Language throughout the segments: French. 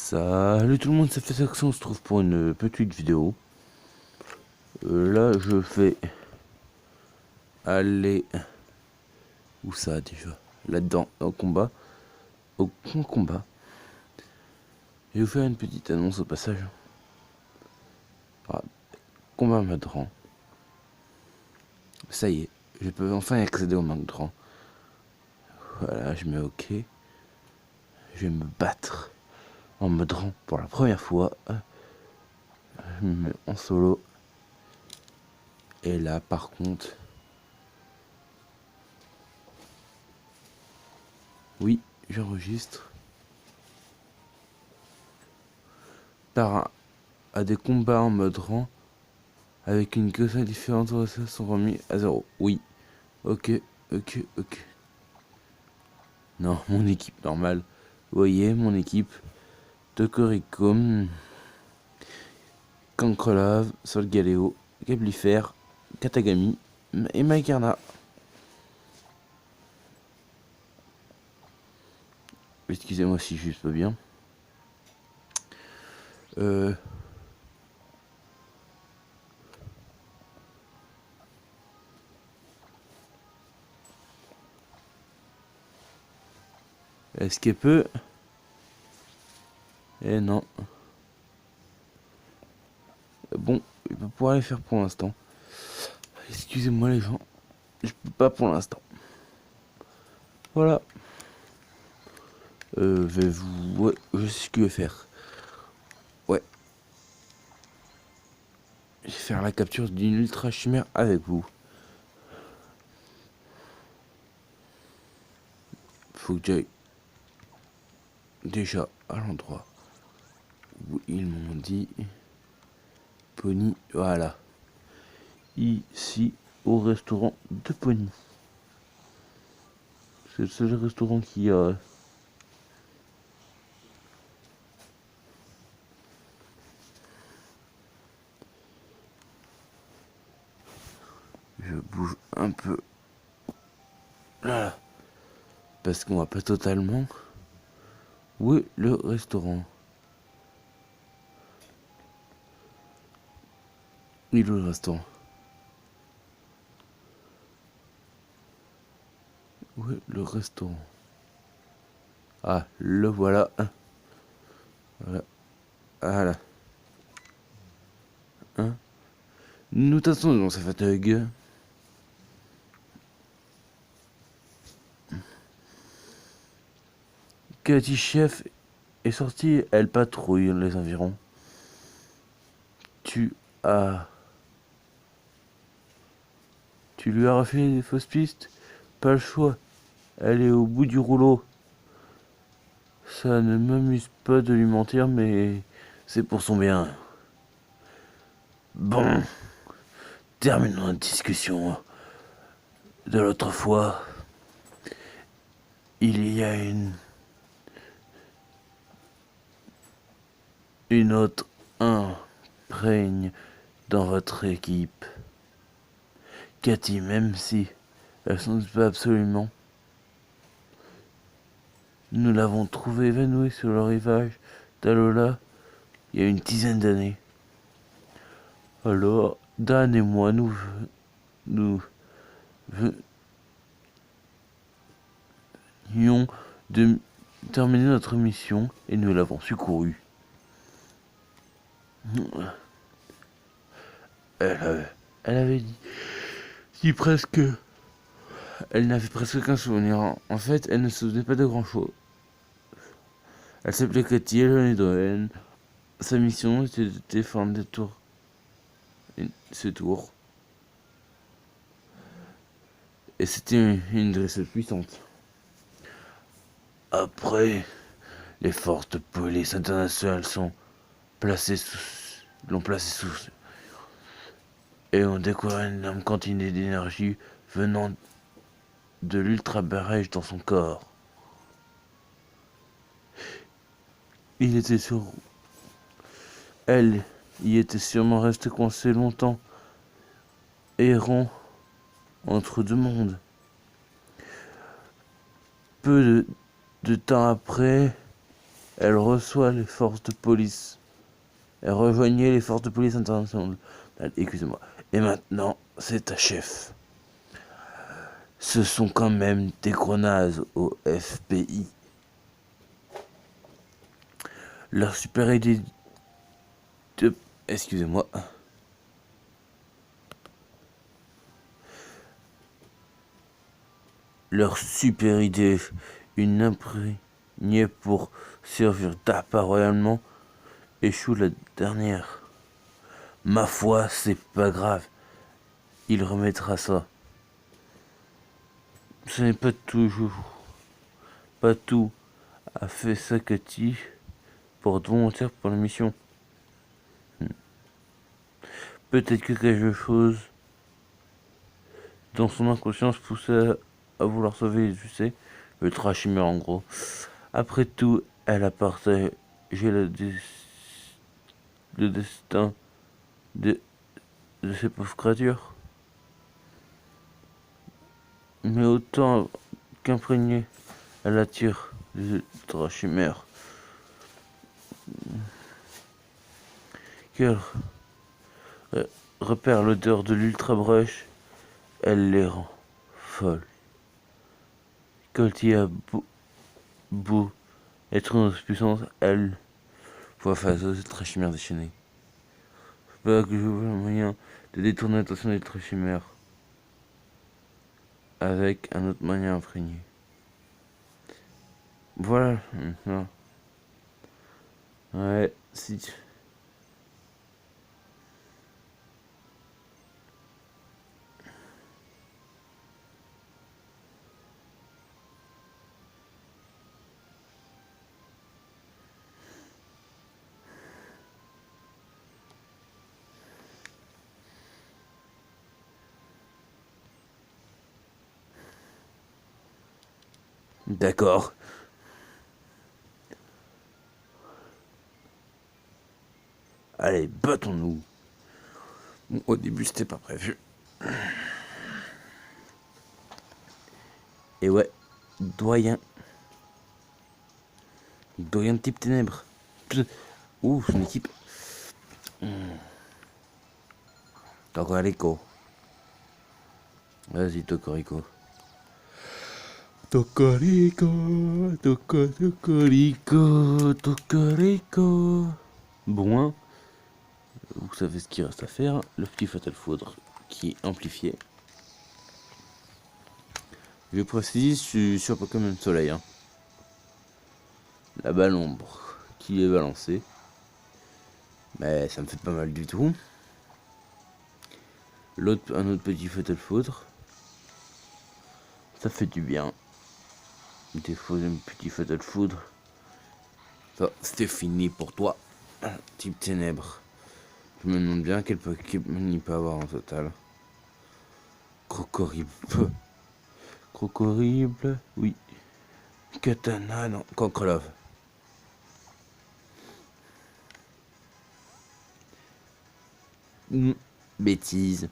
Salut tout le monde, ça fait ça, on se trouve pour une petite vidéo. Là, je vais aller... Où ça déjà? Là-dedans, au combat. Au combat. Je vais vous faire une petite annonce au passage. Ah, combat Madran. Ça y est, je peux enfin accéder au Madran. Voilà, je mets OK. Je vais me battre en Madran pour la première fois. Je me mets en solo. Et là, par contre... Oui, j'enregistre. À des combats en mode rang avec une queue différente sont remis à 0. Oui. Ok. Non, mon équipe normale. Vous voyez, mon équipe. Tokoricom, Cancrelave, Solgaleo, Gablifer, Katagami et Maikarna. Excusez-moi si je suis pas bien. Est-ce qu'elle peut? Eh non. Bon, je vais pas pouvoir les faire pour l'instant. Excusez-moi les gens. Je peux pas pour l'instant. Voilà. Ouais, je sais ce que je vais faire. Ouais. Je vais faire la capture d'une ultra chimère avec vous. Faut que j'aille déjà à l'endroit où ils m'ont dit Pony. Voilà. Ici, au restaurant de Pony. C'est le seul restaurant qui a... Je bouge un peu. Là. Parce qu'on voit pas totalement. Où est le restaurant? Il est le restaurant. Où est le restaurant? Ah, le voilà. Voilà. Voilà. Hein? Nous t'attendons dans sa fatigue. Cathy Chef est sortie, elle patrouille les environs. Tu lui as refilé des fausses pistes? Pas le choix. Elle est au bout du rouleau. Ça ne m'amuse pas de lui mentir, mais c'est pour son bien. Bon, terminons la discussion de l'autre fois. Il y a une autre imprègne dans votre équipe. Cathy, même si elle s'en doute pas absolument. Nous l'avons trouvée évanouie sur le rivage d'Alola il y a une dizaine d'années. Alors, Dan et moi, nous venions de terminer notre mission et nous l'avons secourue. Elle avait dit presque... Elle n'avait presque aucun souvenir. En fait, elle ne se souvenait pas de grand-chose. Elle s'appelait Cathy, elle venait de Rennes. Sa mission était de défendre des tours. Ces tours. Et c'était une dresseuse puissante. Après, les forces de police internationales l'ont placé sous et ont découvert une énorme quantité d'énergie venant de l'ultra-barrage dans son corps. Elle y était sûrement restée coincée longtemps, errant entre deux mondes. Peu de temps après, Elle reçoit les forces de police. Elle rejoignait les forces de police internationales. Excusez-moi. Et maintenant, c'est ta chef. Ce sont quand même des grenades au FBI. Leur super idée de... Excusez-moi. Leur super idée, une imprégnée pour servir d'appât royalement, échoue la dernière. Ma foi, c'est pas grave. Il remettra ça. Ce n'est pas toujours... Pas tout a fait ça Cathy pour être volontaire pour la mission. Peut-être que quelque chose dans son inconscience poussait à vouloir sauver, tu sais, le trachimère en gros. Après tout, elle a partagé le destin de, de ces pauvres créatures. Mais autant qu'imprégné, elle attire les trachimères. Qu'elle repère l'odeur de l'ultra brush, elle les rend folles. Quand il y a beau être dans sa puissance, elle voit face aux trachimères déchaînés. Pas que je vois le moyen de détourner l'attention des trachimères avec un autre moyen imprégné. Voilà. Ouais, si. D'accord. Allez, battons-nous. Bon, au début, c'était pas prévu. Et ouais, doyen. Doyen de type ténèbres. Ouh, son équipe. Tocorico. Vas-y, Tocorico. Tocorico, Tocorico, Tocorico. Bon, hein, vous savez ce qu'il reste à faire. Le petit Fatal Foudre qui est amplifié. Je précise, je suis sur Pokémon Soleil. Hein. La balle ombre qui est balancée. Mais ça me fait pas mal du tout. L'autre, un autre petit Fatal Foudre. Ça fait du bien. Des fois, un petit Fatal Foudre. Ça, c'était fini pour toi. Type ténèbres. Je me demande bien quel Pokémon il peut avoir en total. Crocorible. Crocorible, oui. Katana, non. Concrelove. Bêtise.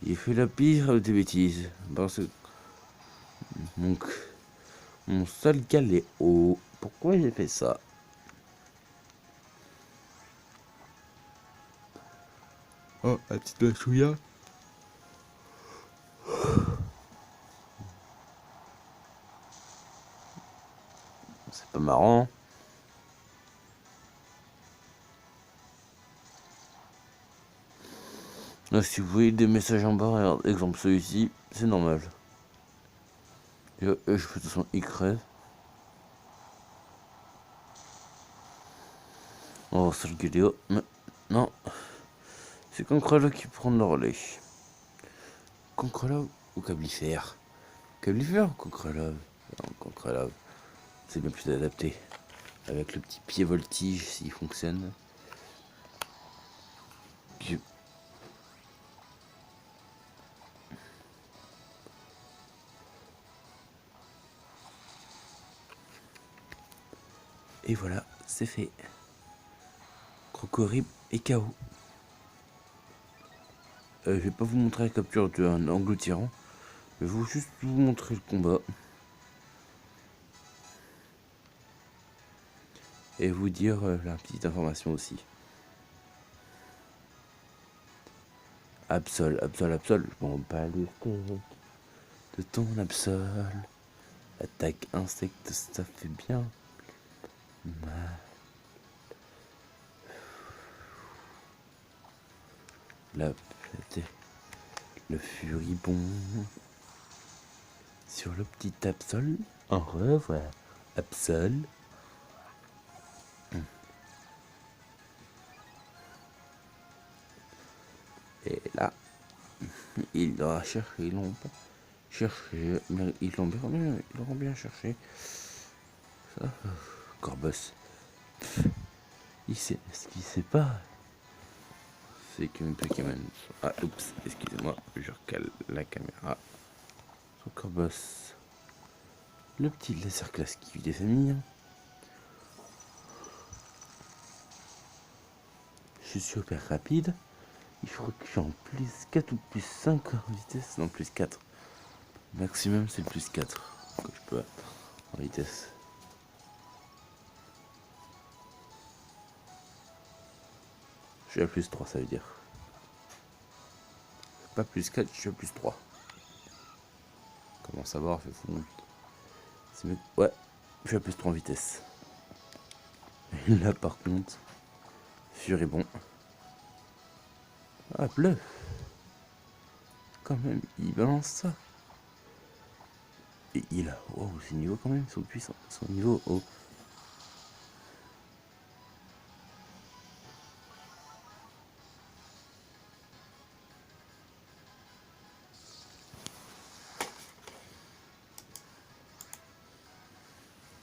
J'ai fait la pire des bêtises. Parce que mon seul galéo. Pourquoi j'ai fait ça? Oh, la petite Lachouilla. C'est pas marrant. Là, si vous voyez des messages en bas, regarde, exemple celui-ci, c'est normal. Je fais de toute façon il crève. Oh, c'est le Guléo. Mais non, c'est Concrelove qui prend le relais. Concrelove ou Cablifère? Cablifère ou Concrelove? Non, Concrelove. C'est bien plus adapté. Avec le petit pied voltige s'il fonctionne. Et voilà, c'est fait. Crocorible et KO. Je vais pas vous montrer la capture d'un angle tirant. Je vais juste vous montrer le combat. et vous dire la petite information aussi. Absol, je m'en bats les steaks de ton Absol. Attaque insecte, ça fait bien mal. Le furibond sur le petit Absol. Au revoir, Absol. Et là, ils l'ont cherché, ils l'ont pas cherché, mais ils l'ont bien cherché. Ça, Corboss. Il sait ce qu'il sait pas. C'est qu'un Pokémon. Ah, oups, excusez-moi, je recale la caméra. Son Corboss. Le petit laser classe qui vit des familles. Je suis super rapide. Il faut que je suis en plus 4 ou plus 5 en vitesse. Non, plus 4. Maximum, c'est le plus 4 que je peux en vitesse. Je suis à plus 3, ça veut dire. Pas plus 4, je suis à plus 3. Comment savoir, fait fou. Ouais, je suis à plus 3 en vitesse. Et là, par contre, Furibond. Ah, bleu. Quand même, il balance ça. Et il a... Wow, c'est niveau quand même, son puissant. Son niveau haut.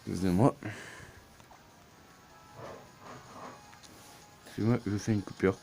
Excusez-moi. Excusez-moi, je fais une coupure.